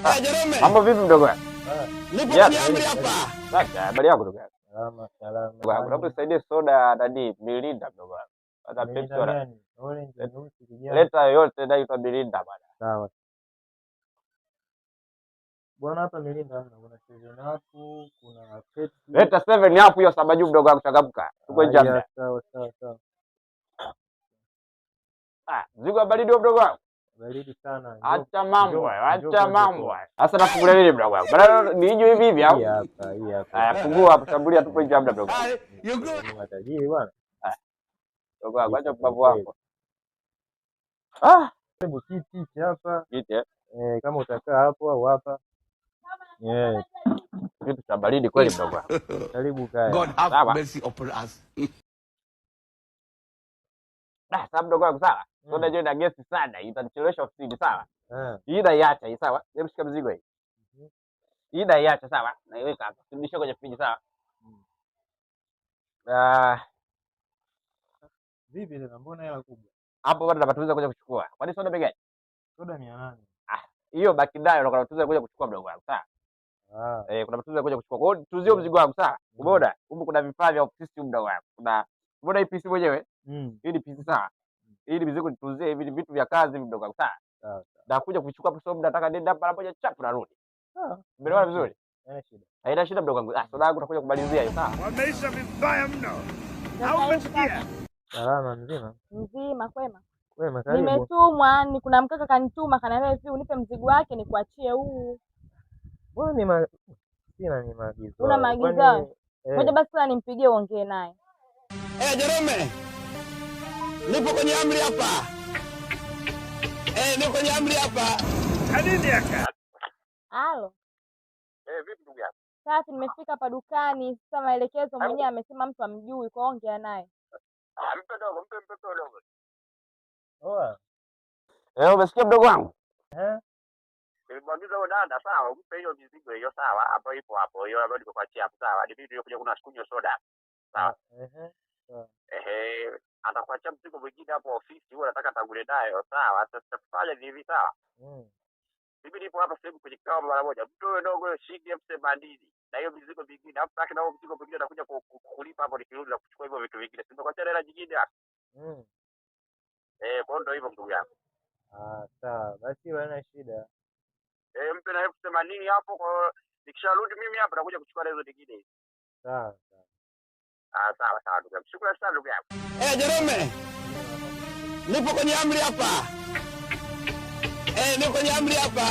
Jerome. Mambo vipi mdogo wangu? Nipo kwenye amri hapa. Sasa habari yako ndugu yangu? Salama. Naomba usaidie soda dadi Mirinda mdogo wangu. Hata Pepsi wala. Leta yote dai kwa Mirinda bwana. Sawa. Bwana hapa Mirinda kuna 7 up, kuna Pepsi. Leta 7 up hiyo saba juu mdogo wangu changamka. Tuko nje muda. Sawa. Zigo baridi mdogo wangu. Baridi sana. Acha mambo. Sasa nafungulia nini mdogo wangu? Bado niijue hivi hivi au? Hii hapa. Haya fungua hapo shambulia tupo nje muda mdogo. Ni matajiri bwana. Mdogo wangu acha kubavu wako. Hebu kiti hapa. Kiti Kama utakaa hapo au hapa. Kitu cha baridi kweli mdogo wangu. Karibu kae. God have mercy upon us. Sawa mdogo wangu sawa. Soda hiyo ina gesi sana, itanichelewesha ofisini sawa? Hii naiacha hii sawa? Hebu shika mzigo hii. Hii naiacha sawa? Naiweka hapa. Turudishe kwenye friji sawa? Vipi tena mbona hela kubwa? Hapo bado napatuza kuja kuchukua. Kwani soda bei gani? Soda 800. Hiyo baki nayo na kunatuza kuja kuchukua mdogo wangu sawa? Kuna matuza kuja kuchukua. Kwa hiyo tuzio mzigo wangu sawa? Umeona? Huko kuna vifaa vya ofisi mdogo wangu. Umeona hii PC mwenyewe? Hii ni PC sawa? Hii mizigo nituzie hivi ni vitu vya kazi mdogo wangu sawa? Sawa. Na kuja kuchukua kwa sababu nataka nenda mara moja chapu narudi. Umeelewa vizuri? Haina shida. Haina shida mdogo wangu. Soda yangu nakuja kumalizia hiyo sawa? Wameisha vibaya mno. Au umesikia? Salama mzima. Mzima kwema. Kwema karibu. Nimetumwa, kuna mkaka kanituma kaniambia hivi unipe mzigo wake nikuachie huu. Wewe ni maagizo. Una maagizo? Ngoja basi sana nimpigie uongee naye. Jerome. Nipo kwenye amri hapa. Nipo kwenye amri hapa. Kanini aka? Halo. Vipi ndugu yangu? Sasa nimefika hapa dukani, sasa maelekezo mwenyewe amesema mtu amjui, kwa ongea naye. Mpe mtoto dogo. Umesikia mdogo wangu? Nilimwagiza huyo dada sawa, umpe hiyo mizigo hiyo sawa, hapo ipo hapo. Hiyo ambayo nikuachia hapo sawa. Ni vipi kuja kuna kunywa soda. Sawa. Atakuachia mzigo mwingine hapo ofisi, huwa nataka tangulie nayo sawa. Sasa tufanye hivi sawa? Mimi nipo hapa sasa kwenye kikao mara moja. Mtoe dogo shilingi 80 na hiyo mizigo mingine. Hapo sasa na huo mzigo mwingine anakuja kulipa hapo nikirudi na kuchukua hivyo vitu vingine. Sio kwa hela nyingine hapa. Kwa ndo hivyo ndugu yangu. Sawa. Basi haina shida. Mpe na 80 hapo kwa nikisharudi mimi hapa nakuja kuchukua hizo nyingine. Sawa. Sawa ndugu yangu. Shukrani sana ndugu yangu. Jerome. Nipo kwenye amri hapa. Nipo kwenye amri hapa.